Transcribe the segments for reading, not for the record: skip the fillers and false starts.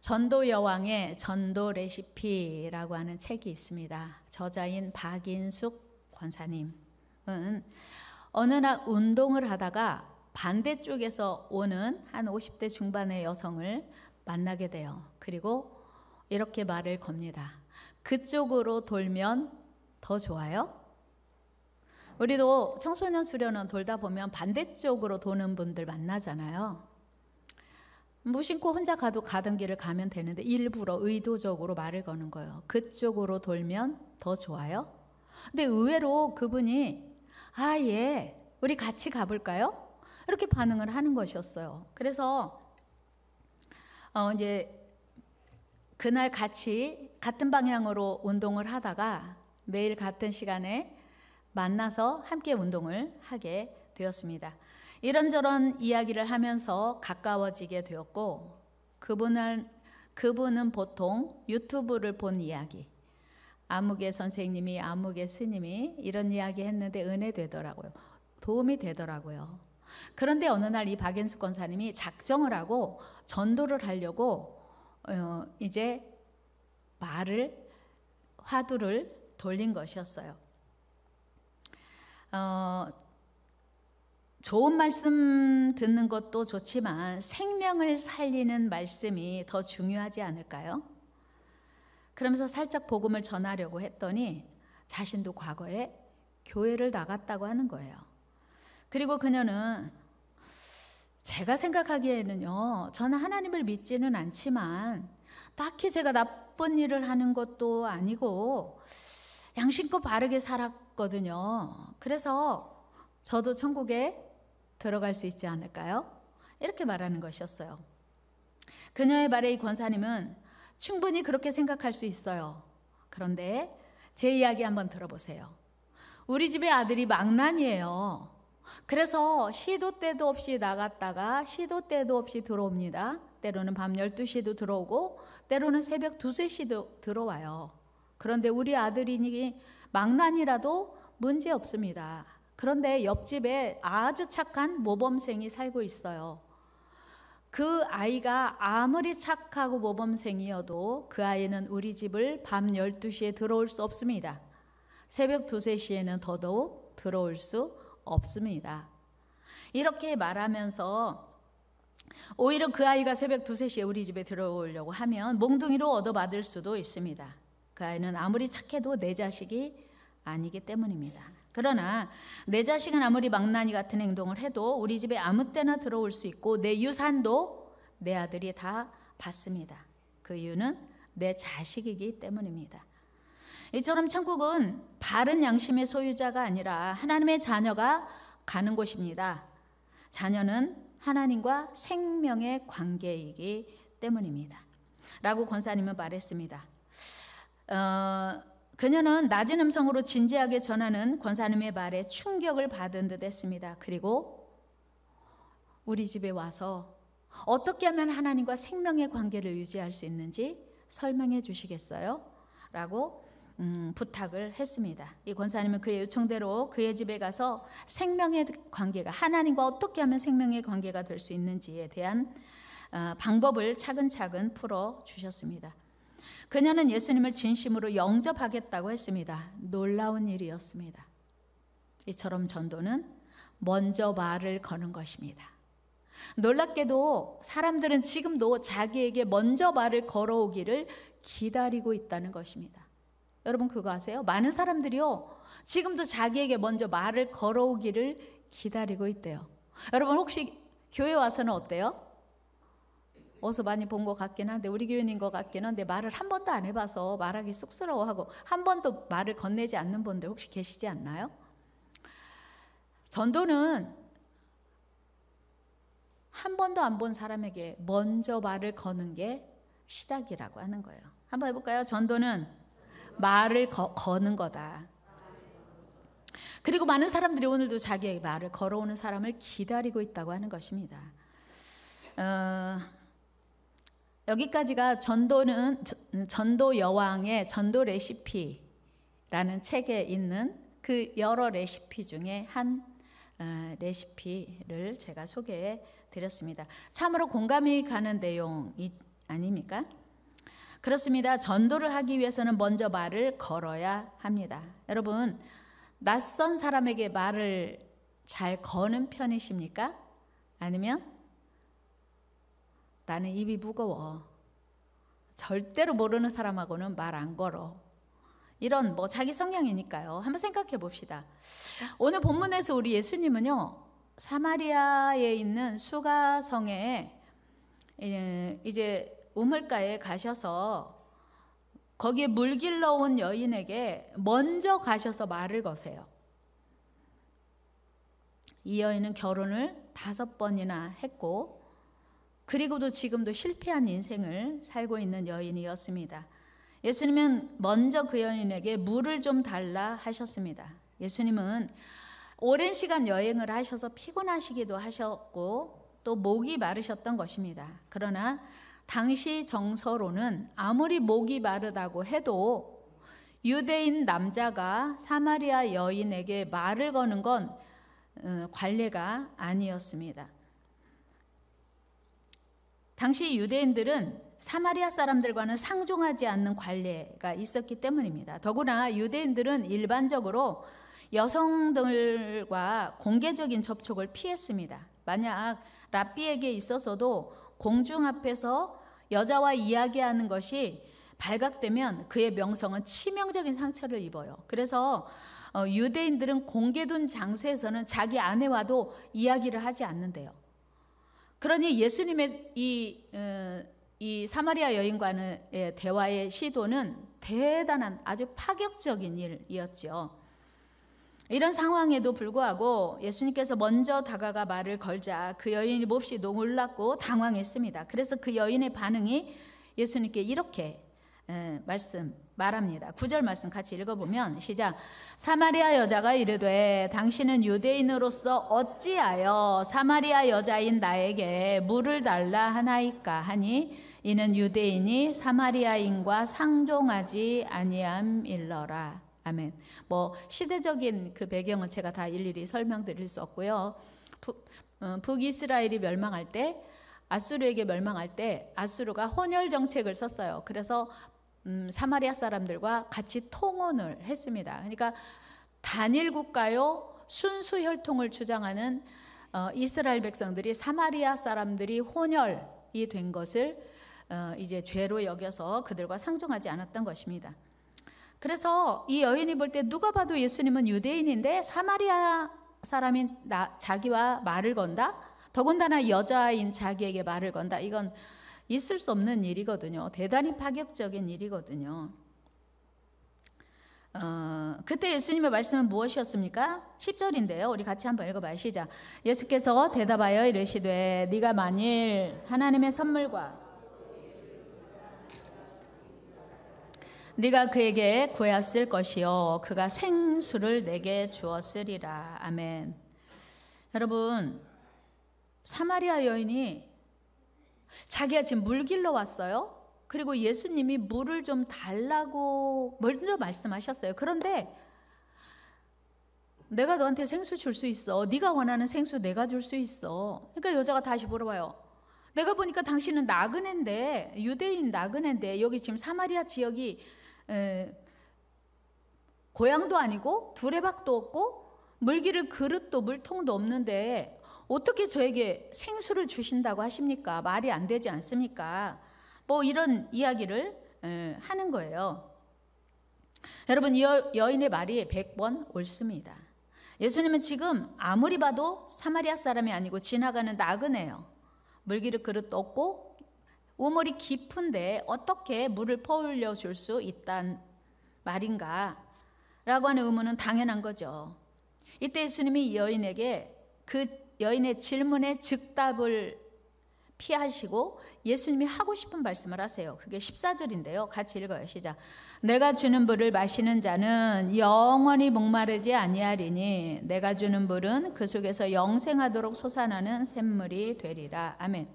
전도 여왕의 전도 레시피라고 하는 책이 있습니다. 저자인 박인숙 권사님은 어느 날 운동을 하다가 반대쪽에서 오는 한 50대 중반의 여성을 만나게 돼요. 그리고 이렇게 말을 겁니다. 그쪽으로 돌면 더 좋아요? 우리도 청소년 수련원 돌다 보면 반대쪽으로 도는 분들 만나잖아요. 무심코 혼자 가던 길을 가면 되는데 일부러 의도적으로 말을 거는 거예요. 그쪽으로 돌면 더 좋아요? 근데 의외로 그분이 예, 우리 같이 가볼까요? 이렇게 반응을 하는 것이었어요. 그래서 이제 그날 같은 방향으로 운동을 하다가 매일 같은 시간에 만나서 함께 운동을 하게 되었습니다. 이런저런 이야기를 하면서 가까워지게 되었고 그분은 보통 유튜브를 본 이야기, 아무개 선생님이 아무개 스님이 이런 이야기 했는데 은혜되더라고요. 도움이 되더라고요. 그런데 어느 날 이 박인숙 권사님이 작정을 하고 전도를 하려고 이제 화두를 돌린 것이었어요. 좋은 말씀 듣는 것도 좋지만 생명을 살리는 말씀이 더 중요하지 않을까요? 그러면서 살짝 복음을 전하려고 했더니 자신도 과거에 교회를 나갔다고 하는 거예요. 그리고 그녀는 제가 생각하기에는요, 저는 하나님을 믿지는 않지만 딱히 제가 나쁜 일을 하는 것도 아니고 양심껏 바르게 살았거든요. 그래서 저도 천국에 들어갈 수 있지 않을까요? 이렇게 말하는 것이었어요. 그녀의 말에 이 권사님은 충분히 그렇게 생각할 수 있어요. 그런데 제 이야기 한번 들어보세요. 우리 집의 아들이 망난이에요. 그래서 시도 때도 없이 나갔다가 시도 때도 없이 들어옵니다. 때로는 밤 12시도 들어오고 때로는 새벽 2, 3시도 들어와요. 그런데 우리 아들이니 망난이라도 문제 없습니다. 그런데 옆집에 아주 착한 모범생이 살고 있어요. 그 아이가 아무리 착하고 모범생이어도 그 아이는 우리 집을 밤 12시에 들어올 수 없습니다. 새벽 2, 3시에는 더더욱 들어올 수 없습니다. 이렇게 말하면서 오히려 그 아이가 새벽 2, 3시에 우리 집에 들어오려고 하면 몽둥이로 얻어맞을 수도 있습니다. 그 아이는 아무리 착해도 내 자식이 아니기 때문입니다. 그러나 내 자식은 아무리 망나니 같은 행동을 해도 우리 집에 아무 때나 들어올 수 있고 내 유산도 내 아들이 다 받습니다. 그 이유는 내 자식이기 때문입니다. 이처럼 천국은 바른 양심의 소유자가 아니라 하나님의 자녀가 가는 곳입니다. 자녀는 하나님과 생명의 관계이기 때문입니다. 라고 권사님은 말했습니다. 그녀는 낮은 음성으로 진지하게 전하는 권사님의 말에 충격을 받은 듯 했습니다. 그리고 우리 집에 와서 어떻게 하면 하나님과 생명의 관계를 유지할 수 있는지 설명해 주시겠어요? 라고 부탁을 했습니다. 이 권사님은 그의 요청대로 그의 집에 가서 생명의 관계가, 하나님과 어떻게 하면 생명의 관계가 될 수 있는지에 대한 방법을 차근차근 풀어 주셨습니다. 그녀는 예수님을 진심으로 영접하겠다고 했습니다. 놀라운 일이었습니다. 이처럼 전도는 먼저 말을 거는 것입니다. 놀랍게도 사람들은 지금도 자기에게 먼저 말을 걸어오기를 기다리고 있다는 것입니다. 여러분 그거 아세요? 많은 사람들이요, 지금도 자기에게 먼저 말을 걸어오기를 기다리고 있대요. 여러분 혹시 교회 와서는 어때요? 어서 많이 본 것 같긴 한데, 우리 교인인 것 같긴 한데 말을 한 번도 안 해봐서 말하기 쑥스러워하고 한 번도 말을 건네지 않는 분들 혹시 계시지 않나요? 전도는 한 번도 안 본 사람에게 먼저 말을 거는 게 시작이라고 하는 거예요. 한번 해볼까요? 전도는 말을 거는 거다. 그리고 많은 사람들이 오늘도 자기의 말을 걸어오는 사람을 기다리고 있다고 하는 것입니다. 여기까지가 전도 여왕의 전도 레시피라는 책에 있는 그 여러 레시피 중에 한 레시피를 제가 소개해 드렸습니다. 참으로 공감이 가는 내용이 아닙니까? 그렇습니다. 전도를 하기 위해서는 먼저 말을 걸어야 합니다. 여러분, 낯선 사람에게 말을 잘 거는 편이십니까? 아니면 나는 입이 무거워, 절대로 모르는 사람하고는 말 안 걸어, 이런 자기 성향이니까요. 한번 생각해 봅시다. 오늘 본문에서 우리 예수님은요, 사마리아에 있는 수가성에 이제 우물가에 가셔서 거기에 물 길러 온 여인에게 먼저 가셔서 말을 거세요. 이 여인은 결혼을 5번이나 했고, 그리고도 지금도 실패한 인생을 살고 있는 여인이었습니다. 예수님은 먼저 그 여인에게 물을 좀 달라 하셨습니다. 예수님은 오랜 시간 여행을 하셔서 피곤하시기도 하셨고 또 목이 마르셨던 것입니다. 그러나 당시 정서로는 아무리 목이 마르다고 해도 유대인 남자가 사마리아 여인에게 말을 거는 건 관례가 아니었습니다. 당시 유대인들은 사마리아 사람들과는 상종하지 않는 관례가 있었기 때문입니다. 더구나 유대인들은 일반적으로 여성들과 공개적인 접촉을 피했습니다. 만약 랍비에게 있어서도 공중 앞에서 여자와 이야기하는 것이 발각되면 그의 명성은 치명적인 상처를 입어요. 그래서 유대인들은 공개된 장소에서는 자기 아내와도 이야기를 하지 않는데요. 그러니 예수님의 이 사마리아 여인과의 대화의 시도는 대단한 아주 파격적인 일이었죠. 이런 상황에도 불구하고 예수님께서 먼저 다가가 말을 걸자 그 여인이 몹시 놀랐고 당황했습니다. 그래서 그 여인의 반응이 예수님께 이렇게 말합니다. 9절 말씀 같이 읽어보면 시작. 사마리아 여자가 이르되 당신은 유대인으로서 어찌하여 사마리아 여자인 나에게 물을 달라 하나이까 하니 이는 유대인이 사마리아인과 상종하지 아니함일러라. 아멘. 시대적인 그 배경은 제가 다 일일이 설명드릴 수 없고요. 북이스라엘이 멸망할 때, 아수르에게 멸망할 때 아수르가 혼혈 정책을 썼어요. 그래서 사마리아 사람들과 같이 통혼을 했습니다. 그러니까 단일 국가요 순수 혈통을 주장하는 이스라엘 백성들이 사마리아 사람들이 혼혈이 된 것을 이제 죄로 여겨서 그들과 상종하지 않았던 것입니다. 그래서 이 여인이 볼 때 누가 봐도 예수님은 유대인인데 사마리아 사람인 자기와 말을 건다? 더군다나 여자인 자기에게 말을 건다. 이건 있을 수 없는 일이거든요. 대단히 파격적인 일이거든요. 그때 예수님의 말씀은 무엇이었습니까? 10절인데요. 우리 같이 한번 읽어봐요. 시작. 예수께서 대답하여 이르시되 네가 만일 하나님의 선물과 네가 그에게 구하였을 것이요 그가 생수를 내게 주었으리라. 아멘. 여러분, 사마리아 여인이 자기가 지금 물 길러 왔어요. 그리고 예수님이 물을 좀 달라고 먼저 말씀하셨어요. 그런데 내가 너한테 생수 줄 수 있어. 네가 원하는 생수 내가 줄 수 있어. 그러니까 여자가 다시 물어봐요. 내가 보니까 당신은 나그네인데, 유대인 나그네인데 여기 지금 사마리아 지역이 고향도 아니고 두레박도 없고 물기를 그릇도 물통도 없는데 어떻게 저에게 생수를 주신다고 하십니까? 말이 안 되지 않습니까? 이런 이야기를 하는 거예요. 여러분, 이 여인의 말이 100번 옳습니다. 예수님은 지금 아무리 봐도 사마리아 사람이 아니고 지나가는 나그네예요. 물기를 그릇도 없고 우물이 깊은데 어떻게 물을 퍼올려 줄 수 있단 말인가? 라고 하는 의문은 당연한 거죠. 이때 예수님이 이 여인에게 그 여인의 질문에 즉답을 피하시고 예수님이 하고 싶은 말씀을 하세요. 그게 14절인데요. 같이 읽어요. 시작. 내가 주는 물을 마시는 자는 영원히 목마르지 아니하리니 내가 주는 물은 그 속에서 영생하도록 솟아나는 샘물이 되리라. 아멘.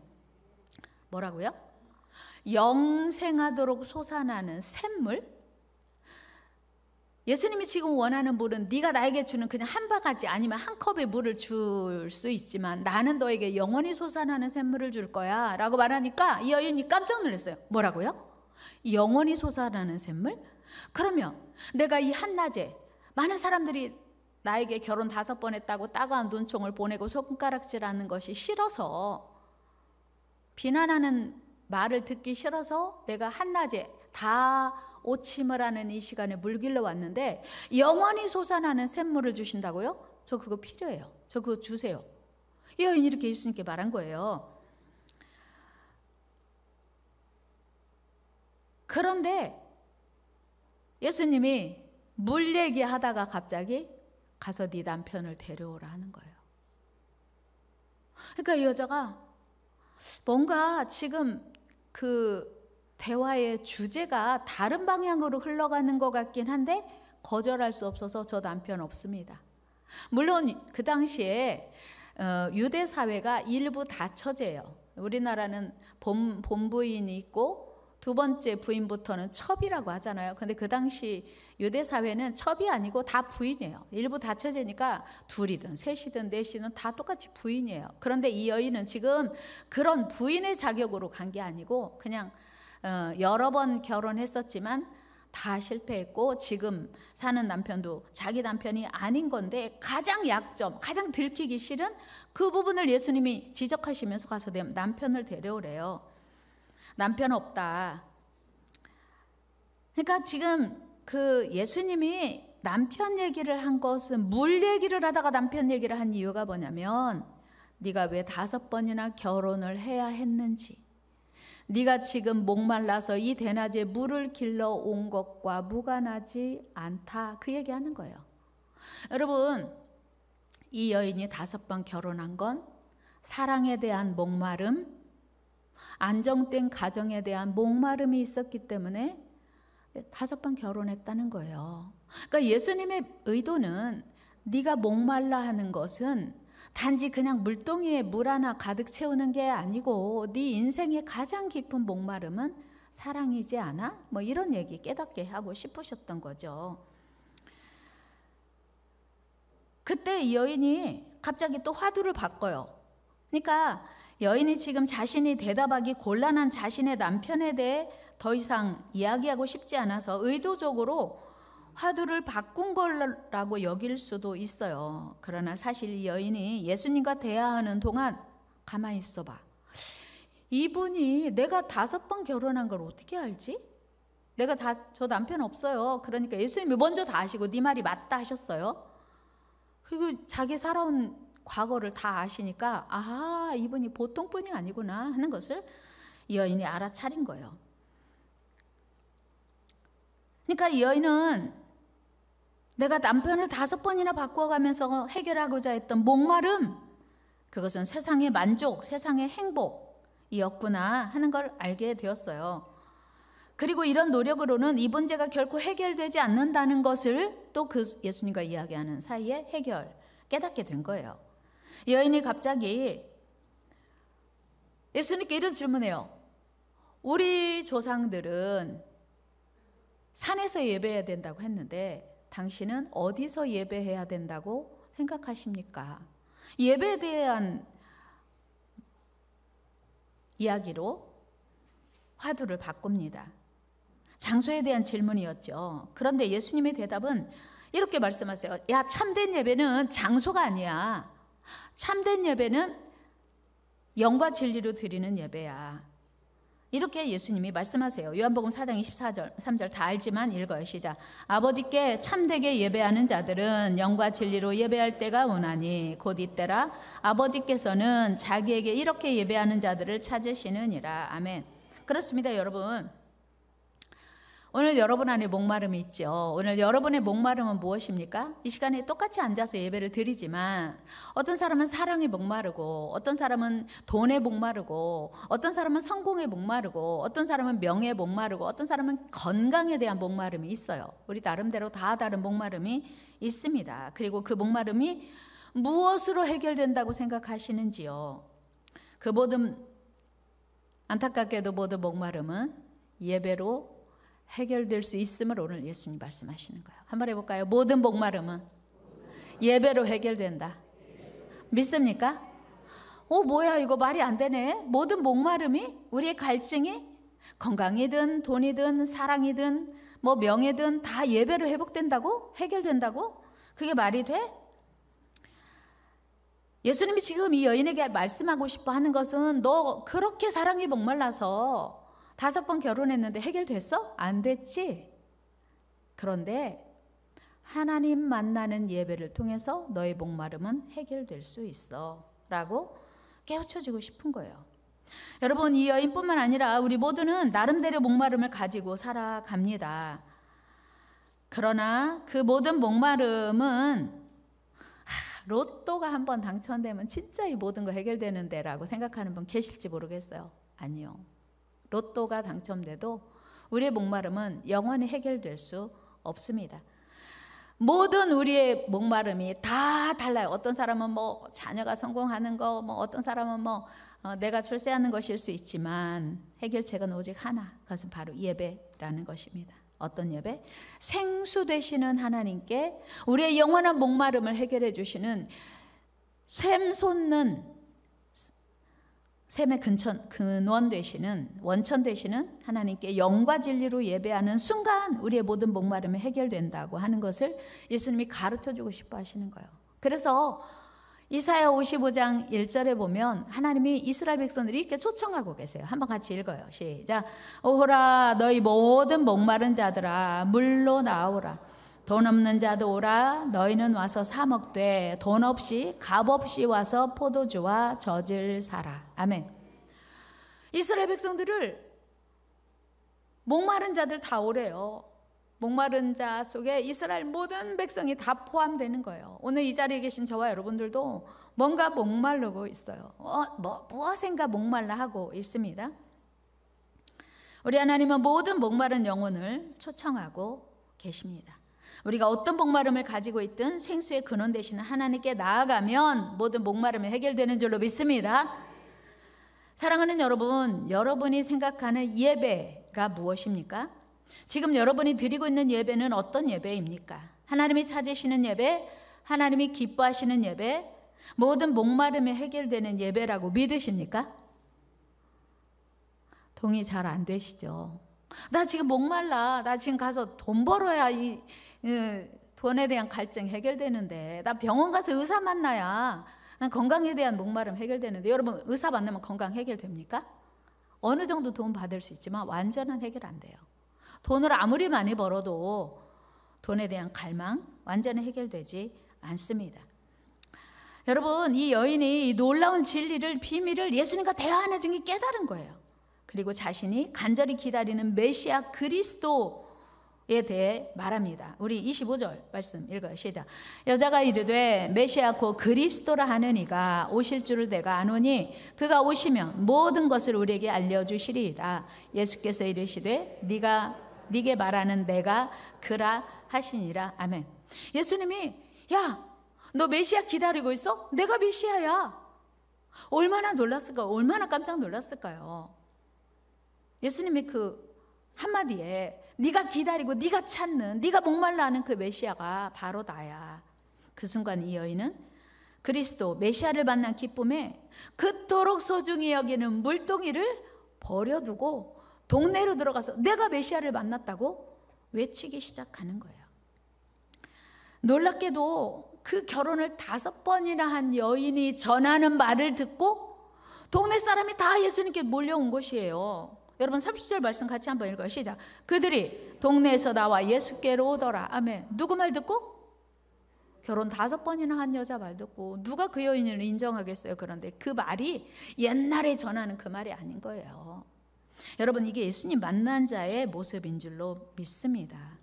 뭐라고요? 영생하도록 솟아나는 샘물? 예수님이 지금 원하는 물은 네가 나에게 주는 그냥 한 바가지 아니면 한 컵의 물을 줄 수 있지만 나는 너에게 영원히 솟아나는 샘물을 줄 거야 라고 말하니까 이 여인이 깜짝 놀랐어요. 뭐라고요? 영원히 솟아나는 샘물? 그러면 내가 이 한낮에 많은 사람들이 나에게 결혼 5번 했다고 따가운 눈총을 보내고 손가락질하는 것이 싫어서, 비난하는 말을 듣기 싫어서 내가 한낮에 다 오침을 하는 이 시간에 물길러 왔는데 영원히 솟아나는 샘물을 주신다고요? 저 그거 필요해요. 저 그거 주세요. 이 여인이 이렇게 예수님께 말한 거예요. 그런데 예수님이 물 얘기하다가 갑자기 가서 네 남편을 데려오라 하는 거예요. 그러니까 이 여자가 뭔가 지금 그 대화의 주제가 다른 방향으로 흘러가는 것 같긴 한데 거절할 수 없어서 저 남편 없습니다. 물론 그 당시에 유대 사회가 일부 다처제예요. 우리나라는 본부인이 있고 두 번째 부인부터는 첩이라고 하잖아요. 근데 그 당시 유대 사회는 첩이 아니고 다 부인이에요. 일부 다처제니까 둘이든 셋이든 넷이든 다 똑같이 부인이에요. 그런데 이 여인은 지금 그런 부인의 자격으로 간 게 아니고 그냥 여러 번 결혼했었지만 다 실패했고 지금 사는 남편도 자기 남편이 아닌 건데 가장 약점, 가장 들키기 싫은 그 부분을 예수님이 지적하시면서 가서 남편을 데려오래요. 남편 없다. 그러니까 지금 그 예수님이 남편 얘기를 한 것은 물 얘기를 하다가 남편 얘기를 한 이유가 뭐냐면 네가 왜 5번이나 결혼을 해야 했는지, 네가 지금 목말라서 이 대낮에 물을 길러 온 것과 무관하지 않다, 그 얘기하는 거예요. 여러분, 이 여인이 5번 결혼한 건 사랑에 대한 목마름, 안정된 가정에 대한 목마름이 있었기 때문에 5번 결혼했다는 거예요. 그러니까 예수님의 의도는 네가 목말라 하는 것은 단지 그냥 물동이에 물 하나 가득 채우는 게 아니고 네 인생의 가장 깊은 목마름은 사랑이지 않아? 뭐 이런 얘기 깨닫게 하고 싶으셨던 거죠. 그때 이 여인이 갑자기 또 화두를 바꿔요. 그러니까 여인이 지금 자신이 대답하기 곤란한 자신의 남편에 대해 더 이상 이야기하고 싶지 않아서 의도적으로 화두를 바꾼 거라고 여길 수도 있어요. 그러나 사실 이 여인이 예수님과 대화하는 동안 가만히 있어봐. 이분이 내가 5번 결혼한 걸 어떻게 알지? 저 남편 없어요. 그러니까 예수님이 먼저 다 아시고 네 말이 맞다 하셨어요. 그리고 자기 살아온 과거를 다 아시니까 아하, 이분이 보통 분이 아니구나 하는 것을 이 여인이 알아차린 거예요. 그러니까 이 여인은 내가 남편을 5번이나 바꿔가면서 해결하고자 했던 목마름, 그것은 세상의 만족, 세상의 행복이었구나 하는 걸 알게 되었어요. 그리고 이런 노력으로는 이 문제가 결코 해결되지 않는다는 것을 또 그 예수님과 이야기하는 사이에 깨닫게 된 거예요. 여인이 갑자기 예수님께 이런 질문해요. 우리 조상들은 산에서 예배해야 된다고 했는데 당신은 어디서 예배해야 된다고 생각하십니까? 예배에 대한 이야기로 화두를 바꿉니다. 장소에 대한 질문이었죠. 그런데 예수님의 대답은 이렇게 말씀하세요. 야, 참된 예배는 장소가 아니야. 참된 예배는 영과 진리로 드리는 예배야. 이렇게 예수님이 말씀하세요. 요한복음 4장 24절 3절 다 알지만 읽어요. 시작. 아버지께 참되게 예배하는 자들은 영과 진리로 예배할 때가 오나니 곧 이때라. 아버지께서는 자기에게 이렇게 예배하는 자들을 찾으시느니라. 아멘. 그렇습니다, 여러분. 오늘 여러분 안에 목마름이 있죠. 오늘 여러분의 목마름은 무엇입니까? 이 시간에 똑같이 앉아서 예배를 드리지만 어떤 사람은 사랑에 목마르고, 어떤 사람은 돈에 목마르고, 어떤 사람은 성공에 목마르고, 어떤 사람은 명예에 목마르고, 어떤 사람은 건강에 대한 목마름이 있어요. 우리 나름대로 다 다른 목마름이 있습니다. 그리고 그 목마름이 무엇으로 해결된다고 생각하시는지요? 그 모든, 안타깝게도 모든 목마름은 예배로 해결될 수 있음을 오늘 예수님 말씀하시는 거예요. 한번 해볼까요? 모든 목마름은 예배로 해결된다. 믿습니까? 뭐야 이거 말이 안 되네. 모든 목마름이, 우리의 갈증이 건강이든 돈이든 사랑이든 뭐 명예든 다 예배로 회복된다고? 해결된다고? 그게 말이 돼? 예수님이 지금 이 여인에게 말씀하고 싶어 하는 것은 너 그렇게 사랑이 목말라서 5번 결혼했는데 해결됐어? 안 됐지? 그런데 하나님 만나는 예배를 통해서 너의 목마름은 해결될 수 있어 라고 깨우쳐주고 싶은 거예요. 여러분, 이 여인뿐만 아니라 우리 모두는 나름대로 목마름을 가지고 살아갑니다. 그러나 그 모든 목마름은 로또가 한번 당첨되면 진짜 이 모든 거 해결되는데 라고 생각하는 분 계실지 모르겠어요. 아니요. 로또가 당첨돼도 우리의 목마름은 영원히 해결될 수 없습니다. 모든 우리의 목마름이 다 달라요. 어떤 사람은 뭐 자녀가 성공하는 거, 뭐 어떤 사람은 뭐 내가 출세하는 것일 수 있지만 해결책은 오직 하나, 그것은 바로 예배라는 것입니다. 어떤 예배? 생수 되시는 하나님께 우리의 영원한 목마름을 해결해 주시는 샘 솟는 샘의 근원 되시는, 원천 되시는 하나님께 영과 진리로 예배하는 순간 우리의 모든 목마름이 해결된다고 하는 것을 예수님이 가르쳐주고 싶어 하시는 거예요. 그래서 이사야 55장 1절에 보면 하나님이 이스라엘 백성들이 이렇게 초청하고 계세요. 한번 같이 읽어요. 시작. 오호라 너희 모든 목마른 자들아 물로 나오라. 돈 없는 자도 오라. 너희는 와서 사 먹되 돈 없이 값 없이 와서 포도주와 젖을 사라. 아멘. 이스라엘 백성들을 목마른 자들 다 오래요. 목마른 자 속에 이스라엘 모든 백성이 다 포함되는 거예요. 오늘 이 자리에 계신 저와 여러분들도 뭔가 목마르고 있어요. 무엇인가 목말라 하고 있습니다. 우리 하나님은 모든 목마른 영혼을 초청하고 계십니다. 우리가 어떤 목마름을 가지고 있든 생수의 근원 되시는 하나님께 나아가면 모든 목마름이 해결되는 줄로 믿습니다. 사랑하는 여러분, 여러분이 생각하는 예배가 무엇입니까? 지금 여러분이 드리고 있는 예배는 어떤 예배입니까? 하나님이 찾으시는 예배, 하나님이 기뻐하시는 예배, 모든 목마름이 해결되는 예배라고 믿으십니까? 동의 잘 안 되시죠? 나 지금 목말라. 나 지금 가서 돈 벌어야 이 돈에 대한 갈증 해결되는데, 나 병원 가서 의사 만나야 난 건강에 대한 목마름 해결되는데, 여러분 의사 만나면 건강 해결됩니까? 어느 정도 도움 받을 수 있지만 완전한 해결 안 돼요. 돈을 아무리 많이 벌어도 돈에 대한 갈망 완전히 해결되지 않습니다. 여러분, 이 여인이 이 놀라운 진리를, 비밀을 예수님과 대화하는 중에 깨달은 거예요. 그리고 자신이 간절히 기다리는 메시아 그리스도에 대해 말합니다. 우리 25절 말씀 읽어요. 시작. 여자가 이르되 메시아 곧 그리스도라 하는 이가 오실 줄을 내가 아노니 그가 오시면 모든 것을 우리에게 알려주시리이다. 예수께서 이르시되 네게 말하는 내가 그라 하시니라. 아멘. 예수님이 야, 너 메시아 기다리고 있어? 내가 메시아야. 얼마나 놀랐을까요? 얼마나 깜짝 놀랐을까요? 예수님의 그 한마디에 네가 기다리고 네가 찾는, 네가 목말라 하는 그 메시아가 바로 나야. 그 순간 이 여인은 그리스도 메시아를 만난 기쁨에 그토록 소중히 여기는 물동이를 버려두고 동네로 들어가서 내가 메시아를 만났다고 외치기 시작하는 거예요. 놀랍게도 그 결혼을 5번이나 한 여인이 전하는 말을 듣고 동네 사람이 다 예수님께 몰려온 것이에요. 여러분 30절 말씀 같이 한번 읽어요. 시작. 그들이 동네에서 나와 예수께로 오더라. 아멘. 누구 말 듣고? 결혼 5번이나 한 여자 말 듣고 누가 그 여인을 인정하겠어요? 그런데 그 말이 옛날에 전하는 그 말이 아닌 거예요. 여러분, 이게 예수님 만난 자의 모습인 줄로 믿습니다.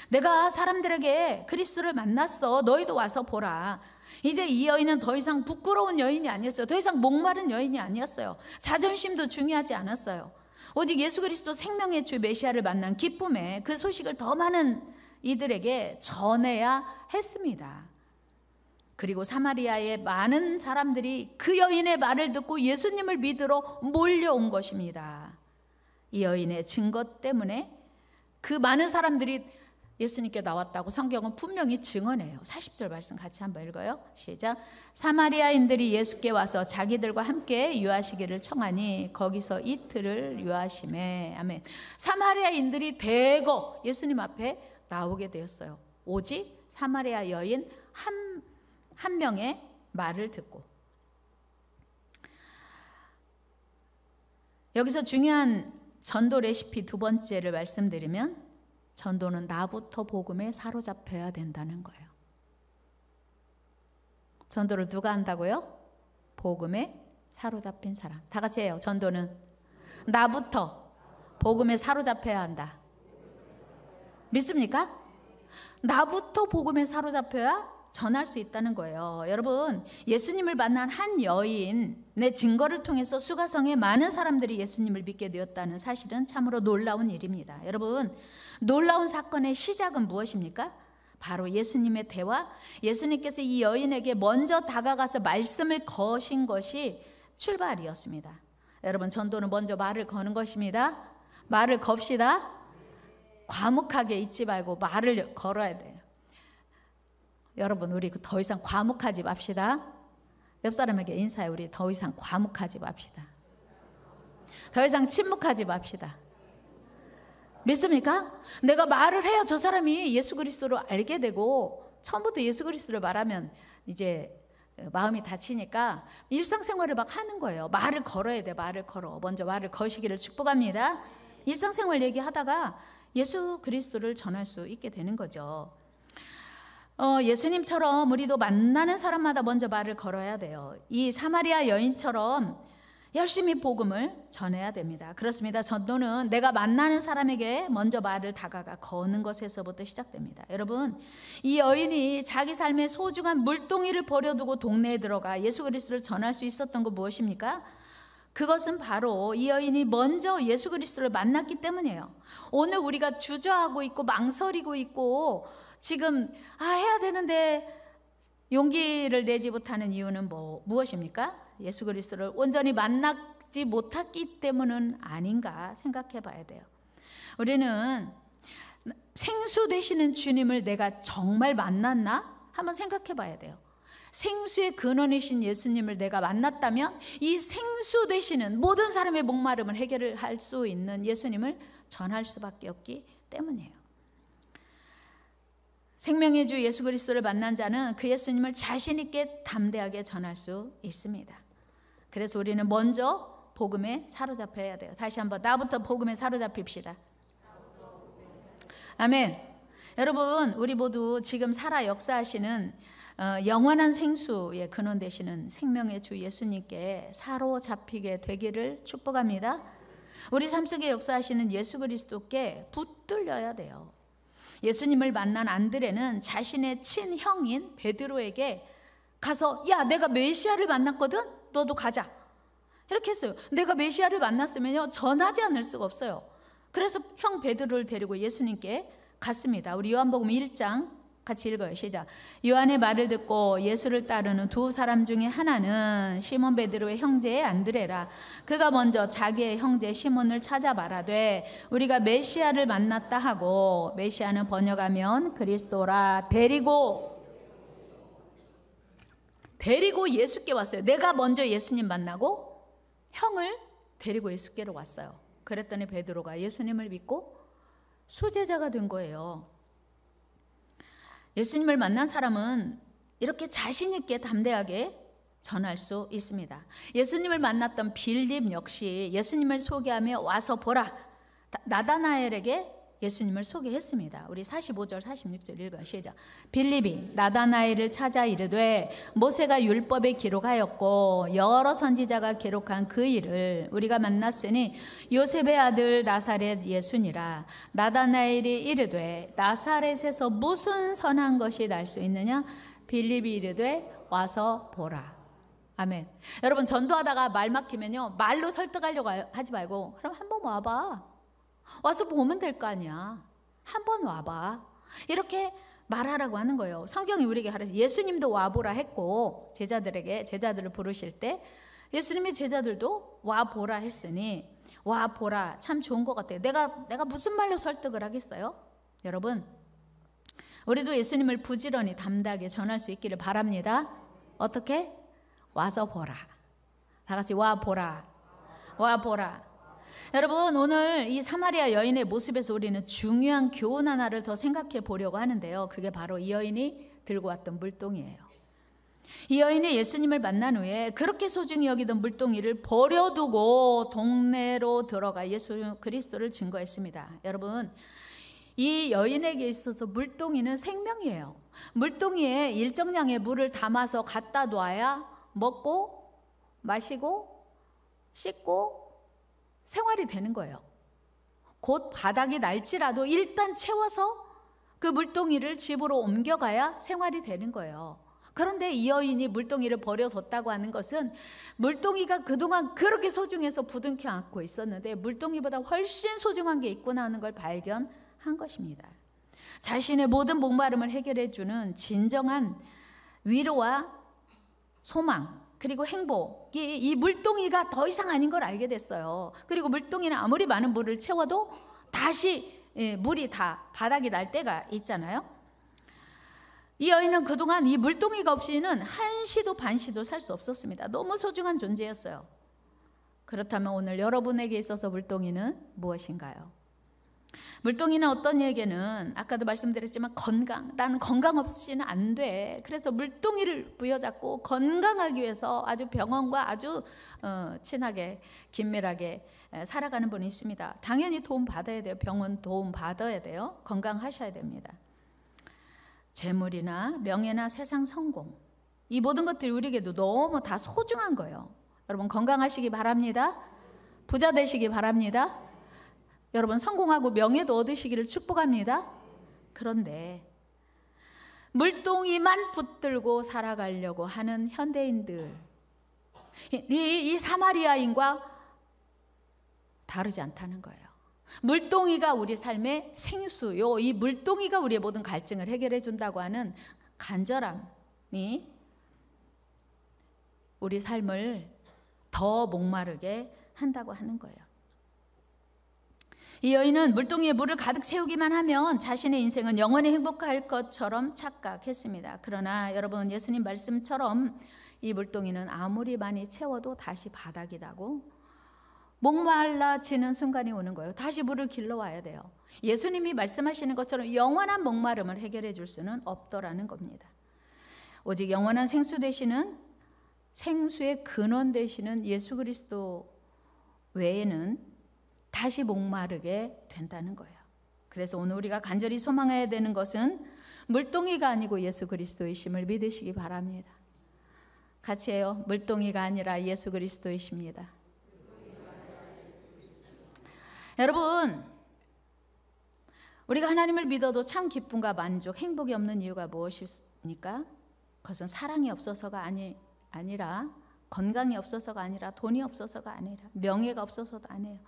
내가 사람들에게 그리스도를 만났어. 너희도 와서 보라. 이제 이 여인은 더 이상 부끄러운 여인이 아니었어요. 더 이상 목마른 여인이 아니었어요. 자존심도 중요하지 않았어요. 오직 예수 그리스도 생명의 주 메시아를 만난 기쁨에 그 소식을 더 많은 이들에게 전해야 했습니다. 그리고 사마리아의 많은 사람들이 그 여인의 말을 듣고 예수님을 믿으러 몰려온 것입니다. 이 여인의 증거 때문에 그 많은 사람들이 예수님께 나왔다고 성경은 분명히 증언해요. 40절 말씀 같이 한번 읽어요. 시작. 사마리아인들이 예수께 와서 자기들과 함께 유하시기를 청하니 거기서 이틀을 유하시매. 아멘. 사마리아인들이 대거 예수님 앞에 나오게 되었어요. 오직 사마리아 여인 한 명의 말을 듣고. 여기서 중요한 전도 레시피 두 번째를 말씀드리면, 전도는 나부터 복음에 사로잡혀야 된다는 거예요. 전도를 누가 한다고요? 복음에 사로잡힌 사람. 다 같이 해요. 전도는 나부터 복음에 사로잡혀야 한다. 믿습니까? 나부터 복음에 사로잡혀야 전할 수 있다는 거예요. 여러분, 예수님을 만난 한 여인의 증거를 통해서 수가성에 많은 사람들이 예수님을 믿게 되었다는 사실은 참으로 놀라운 일입니다. 여러분, 놀라운 사건의 시작은 무엇입니까? 바로 예수님의 대화, 예수님께서 이 여인에게 먼저 다가가서 말씀을 거신 것이 출발이었습니다. 여러분, 전도는 먼저 말을 거는 것입니다. 말을 겁시다. 과묵하게 있지 말고 말을 걸어야 돼요. 여러분, 우리 더 이상 과묵하지 맙시다. 옆 사람에게 인사해. 우리 더 이상 과묵하지 맙시다. 더 이상 침묵하지 맙시다. 믿습니까? 내가 말을 해야 저 사람이 예수 그리스도를 알게 되고, 처음부터 예수 그리스도를 말하면 이제 마음이 다치니까 일상생활을 막 하는 거예요. 말을 걸어야 돼. 말을 걸어. 먼저 말을 거시기를 축복합니다. 일상생활 얘기하다가 예수 그리스도를 전할 수 있게 되는 거죠. 예수님처럼 우리도 만나는 사람마다 먼저 말을 걸어야 돼요. 이 사마리아 여인처럼 열심히 복음을 전해야 됩니다. 그렇습니다. 전도는 내가 만나는 사람에게 먼저 말을 다가가 거는 것에서부터 시작됩니다. 여러분, 이 여인이 자기 삶의 소중한 물동이를 버려두고 동네에 들어가 예수 그리스도를 전할 수 있었던 것 무엇입니까? 그것은 바로 이 여인이 먼저 예수 그리스도를 만났기 때문이에요. 오늘 우리가 주저하고 있고 망설이고 있고 지금 해야 되는데 용기를 내지 못하는 이유는 무엇입니까? 예수 그리스도를 온전히 만나지 못했기 때문은 아닌가 생각해 봐야 돼요. 우리는 생수 되시는 주님을 내가 정말 만났나? 한번 생각해 봐야 돼요. 생수의 근원이신 예수님을 내가 만났다면 이 생수 되시는 모든 사람의 목마름을 해결할 수 있는 예수님을 전할 수밖에 없기 때문이에요. 생명의 주 예수 그리스도를 만난 자는 그 예수님을 자신 있게 담대하게 전할 수 있습니다. 그래서 우리는 먼저 복음에 사로잡혀야 돼요. 다시 한번 나부터 복음에 사로잡힙시다. 아멘. 여러분, 우리 모두 지금 살아 역사하시는 영원한 생수의 근원 되시는 생명의 주 예수님께 사로잡히게 되기를 축복합니다. 우리 삶 속에 역사하시는 예수 그리스도께 붙들려야 돼요. 예수님을 만난 안드레는 자신의 친형인 베드로에게 가서, 야, 내가 메시아를 만났거든? 너도 가자. 이렇게 했어요. 내가 메시아를 만났으면요, 전하지 않을 수가 없어요. 그래서 형 베드로를 데리고 예수님께 갔습니다. 우리 요한복음 1장 같이 읽어요. 시작. 요한의 말을 듣고 예수를 따르는 두 사람 중에 하나는 시몬 베드로의 형제 안드레라. 그가 먼저 자기의 형제 시몬을 찾아 말하되 우리가 메시아를 만났다 하고, 메시아는 번역하면 그리스도라, 데리고 예수께 왔어요. 내가 먼저 예수님 만나고 형을 데리고 예수께로 왔어요. 그랬더니 베드로가 예수님을 믿고 수제자가 된 거예요. 예수님을 만난 사람은 이렇게 자신 있게 담대하게 전할 수 있습니다. 예수님을 만났던 빌립 역시 예수님을 소개하며 와서 보라, 나다나엘에게 예수님을 소개했습니다. 우리 45절 46절 읽어요. 시작. 빌립이 나다나엘을 찾아 이르되 모세가 율법에 기록하였고 여러 선지자가 기록한 그 일을 우리가 만났으니 요셉의 아들 나사렛 예수니라. 나다나엘이 이르되 나사렛에서 무슨 선한 것이 날 수 있느냐? 빌립이 이르되 와서 보라. 아멘. 여러분, 전도하다가 말 막히면요, 말로 설득하려고 하지 말고 그럼 한번 와봐. 와서 보면 될 거 아니야. 한번 와봐. 이렇게 말하라고 하는 거예요. 성경이 우리에게 가르쳐, 예수님도 와보라 했고, 제자들을 부르실 때 예수님의 제자들도 와보라 했으니 와 보라 참 좋은 것 같아요. 내가 무슨 말로 설득을 하겠어요? 여러분, 우리도 예수님을 부지런히 담대하게 전할 수 있기를 바랍니다. 어떻게? 와서 보라. 다 같이 와 보라. 와 보라. 여러분, 오늘 이 사마리아 여인의 모습에서 우리는 중요한 교훈 하나를 더 생각해 보려고 하는데요. 그게 바로 이 여인이 들고 왔던 물동이에요. 이 여인이 예수님을 만난 후에 그렇게 소중히 여기던 물동이를 버려두고 동네로 들어가 예수 그리스도를 증거했습니다. 여러분, 이 여인에게 있어서 물동이는 생명이에요. 물동이에 일정량의 물을 담아서 갖다 놔야 먹고 마시고 씻고 생활이 되는 거예요. 곧 바닥이 날지라도 일단 채워서 그 물동이를 집으로 옮겨가야 생활이 되는 거예요. 그런데 이 여인이 물동이를 버려뒀다고 하는 것은 물동이가 그동안 그렇게 소중해서 부둥켜 안고 있었는데 물동이보다 훨씬 소중한 게 있구나 하는 걸 발견한 것입니다. 자신의 모든 목마름을 해결해 주는 진정한 위로와 소망 그리고 행복이 이 물동이가 더 이상 아닌 걸 알게 됐어요. 그리고 물동이는 아무리 많은 물을 채워도 다시 물이 다 바닥이 날 때가 있잖아요. 이 여인은 그동안 이 물동이가 없이는 한시도 반시도 살 수 없었습니다. 너무 소중한 존재였어요. 그렇다면 오늘 여러분에게 있어서 물동이는 무엇인가요? 물동이는 어떤 얘기는 아까도 말씀드렸지만 건강, 나는 건강 없이는 안 돼. 그래서 물동이를 부여잡고 건강하기 위해서 아주 병원과 아주 친하게 긴밀하게 살아가는 분이 있습니다. 당연히 도움 받아야 돼요. 병원 도움 받아야 돼요. 건강하셔야 됩니다. 재물이나 명예나 세상 성공, 이 모든 것들이 우리에게도 너무 다 소중한 거예요. 여러분 건강하시기 바랍니다. 부자 되시기 바랍니다. 여러분 성공하고 명예도 얻으시기를 축복합니다. 그런데 물동이만 붙들고 살아가려고 하는 현대인들, 이 사마리아인과 다르지 않다는 거예요. 물동이가 우리 삶의 생수요, 이 물동이가 우리의 모든 갈증을 해결해 준다고 하는 간절함이 우리 삶을 더 목마르게 한다고 하는 거예요. 이 여인은 물동이에 물을 가득 채우기만 하면 자신의 인생은 영원히 행복할 것처럼 착각했습니다. 그러나 여러분, 예수님 말씀처럼 이 물동이는 아무리 많이 채워도 다시 바닥이 나고 목말라지는 순간이 오는 거예요. 다시 물을 길러와야 돼요. 예수님이 말씀하시는 것처럼 영원한 목마름을 해결해 줄 수는 없더라는 겁니다. 오직 영원한 생수 되시는, 생수의 근원 되시는 예수 그리스도 외에는 다시 목마르게 된다는 거예요. 그래서 오늘 우리가 간절히 소망해야 되는 것은 물동이가 아니고 예수 그리스도이심을 믿으시기 바랍니다. 같이 해요. 물동이가 아니라 예수 그리스도이십니다. 여러분, 우리가 하나님을 믿어도 참 기쁨과 만족, 행복이 없는 이유가 무엇입니까? 그것은 사랑이 없어서가 아니라, 건강이 없어서가 아니라, 돈이 없어서가 아니라, 명예가 없어서도 아니에요.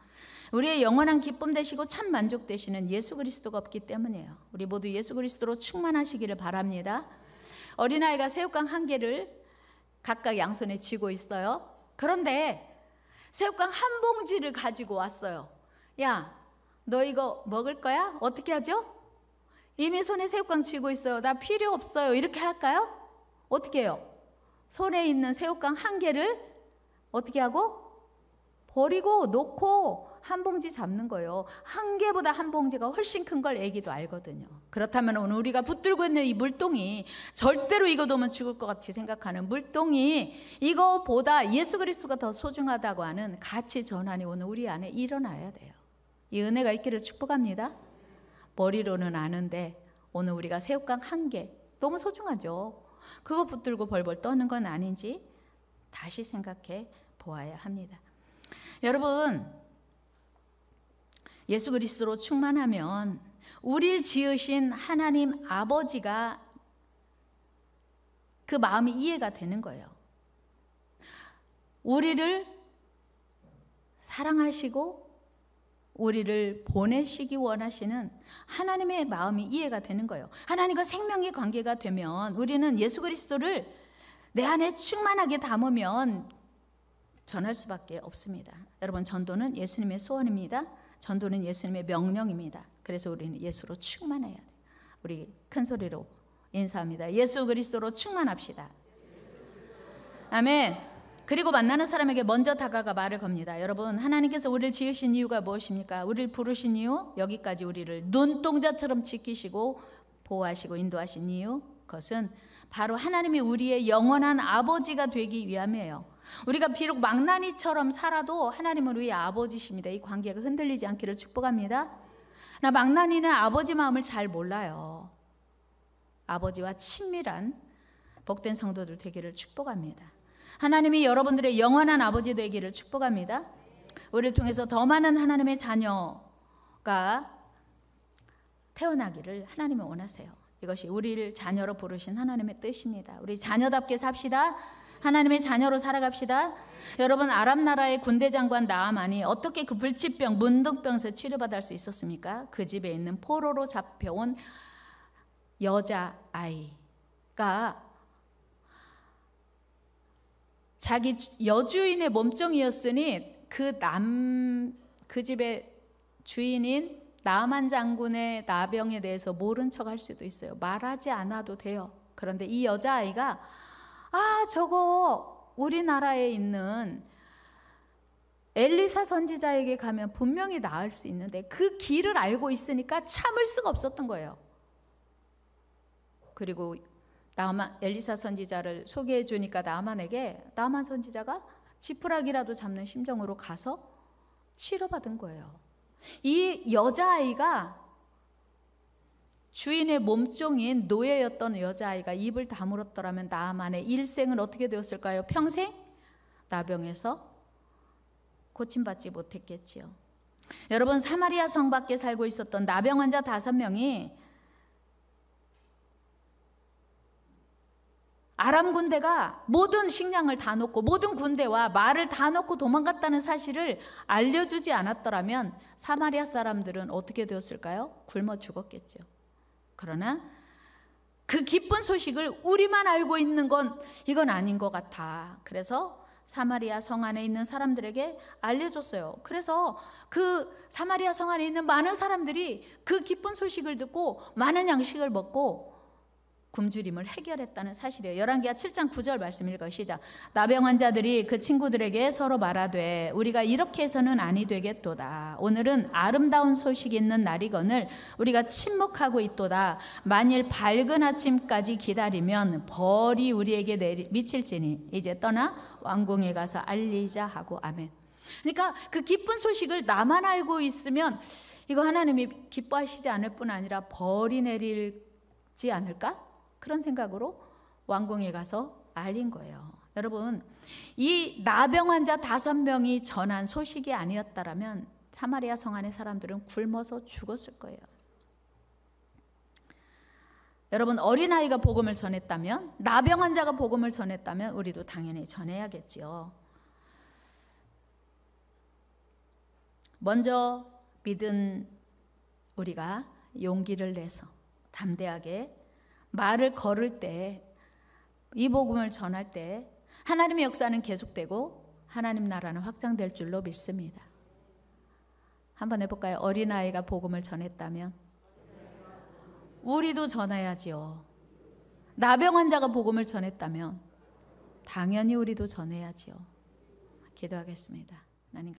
우리의 영원한 기쁨 되시고 참 만족 되시는 예수 그리스도가 없기 때문이에요. 우리 모두 예수 그리스도로 충만하시기를 바랍니다. 어린아이가 새우깡 한 개를 각각 양손에 쥐고 있어요. 그런데 새우깡 한 봉지를 가지고 왔어요. 야, 너 이거 먹을 거야? 어떻게 하죠? 이미 손에 새우깡 쥐고 있어요. 나 필요 없어요. 이렇게 할까요? 어떻게 해요? 손에 있는 새우깡 한 개를 어떻게 하고? 버리고 놓고 한 봉지 잡는 거예요. 한 개보다 한 봉지가 훨씬 큰 걸 애기도 알거든요. 그렇다면 오늘 우리가 붙들고 있는 이 물동이, 절대로 이거 놓으면 죽을 것 같이 생각하는 물동이, 이거보다 예수 그리스도가 더 소중하다고 하는 가치 전환이 오늘 우리 안에 일어나야 돼요. 이 은혜가 있기를 축복합니다. 머리로는 아는데 오늘 우리가 새우깡 한 개, 너무 소중하죠. 그거 붙들고 벌벌 떠는 건 아닌지 다시 생각해 보아야 합니다. 여러분, 예수 그리스도로 충만하면 우리를 지으신 하나님 아버지가 그 마음이 이해가 되는 거예요. 우리를 사랑하시고 우리를 보내시기 원하시는 하나님의 마음이 이해가 되는 거예요. 하나님과 생명의 관계가 되면 우리는 예수 그리스도를 내 안에 충만하게 담으면 전할 수밖에 없습니다. 여러분, 전도는 예수님의 소원입니다. 전도는 예수님의 명령입니다. 그래서 우리는 예수로 충만해야 돼요. 우리 큰 소리로 인사합니다. 예수 그리스도로 충만합시다. 아멘. 그리고 만나는 사람에게 먼저 다가가 말을 겁니다. 여러분, 하나님께서 우리를 지으신 이유가 무엇입니까? 우리를 부르신 이유, 여기까지 우리를 눈동자처럼 지키시고 보호하시고 인도하신 이유, 그것은 바로 하나님이 우리의 영원한 아버지가 되기 위함이에요. 우리가 비록 망나니처럼 살아도 하나님은 우리의 아버지십니다. 이 관계가 흔들리지 않기를 축복합니다. 나 망나니는 아버지 마음을 잘 몰라요. 아버지와 친밀한 복된 성도들 되기를 축복합니다. 하나님이 여러분들의 영원한 아버지 되기를 축복합니다. 우리를 통해서 더 많은 하나님의 자녀가 태어나기를 하나님이 원하세요. 이것이 우리를 자녀로 부르신 하나님의 뜻입니다. 우리 자녀답게 삽시다. 하나님의 자녀로 살아갑시다. 여러분, 아람 나라의 군대 장관 나아만이 어떻게 그 불치병, 문둥병에서 치료받을 수 있었습니까? 그 집에 있는 포로로 잡혀온 여자아이가 자기 여주인의 몸종이었으니 그 집의 주인인 나아만 장군의 나병에 대해서 모른 척 할 수도 있어요. 말하지 않아도 돼요. 그런데 이 여자아이가 저거 우리나라에 있는 엘리사 선지자에게 가면 분명히 나을 수 있는데 그 길을 알고 있으니까 참을 수가 없었던 거예요. 그리고 엘리사 선지자를 소개해 주니까 나아만 선지자가 지푸라기라도 잡는 심정으로 가서 치료받은 거예요. 이 여자아이가 주인의 몸종인 노예였던 여자아이가 입을 다물었더라면 나아만의 일생은 어떻게 되었을까요? 평생 나병에서 고침받지 못했겠지요. 여러분, 사마리아 성 밖에 살고 있었던 나병 환자 5명이 아람 군대가 모든 식량을 다 놓고 모든 군대와 말을 다 놓고 도망갔다는 사실을 알려주지 않았더라면 사마리아 사람들은 어떻게 되었을까요? 굶어 죽었겠죠. 그러나 그 기쁜 소식을 우리만 알고 있는 건 이건 아닌 것 같아. 그래서 사마리아 성 안에 있는 사람들에게 알려줬어요. 그래서 그 사마리아 성 안에 있는 많은 사람들이 그 기쁜 소식을 듣고 많은 양식을 먹고 굶주림을 해결했다는 사실이에요. 열왕기하 7장 9절 말씀 읽어 시작. 나병 환자들이 그 친구들에게 서로 말하되 우리가 이렇게 해서는 아니 되겠도다. 오늘은 아름다운 소식이 있는 날이거늘 우리가 침묵하고 있도다. 만일 밝은 아침까지 기다리면 벌이 우리에게 미칠지니 이제 떠나 왕궁에 가서 알리자 하고. 아멘. 그러니까 그 기쁜 소식을 나만 알고 있으면 이거 하나님이 기뻐하시지 않을 뿐 아니라 벌이 내리지 않을까? 그런 생각으로 왕궁에 가서 알린 거예요. 여러분, 이 나병 환자 5명이 전한 소식이 아니었다라면 사마리아 성 안의 사람들은 굶어서 죽었을 거예요. 여러분, 어린아이가 복음을 전했다면, 나병 환자가 복음을 전했다면 우리도 당연히 전해야겠지요. 먼저 믿은 우리가 용기를 내서 담대하게 말을 걸을 때, 이 복음을 전할 때 하나님의 역사는 계속되고 하나님 나라는 확장될 줄로 믿습니다. 한번 해볼까요? 어린아이가 복음을 전했다면 우리도 전해야지요. 나병 환자가 복음을 전했다면 당연히 우리도 전해야지요. 기도하겠습니다. 하나님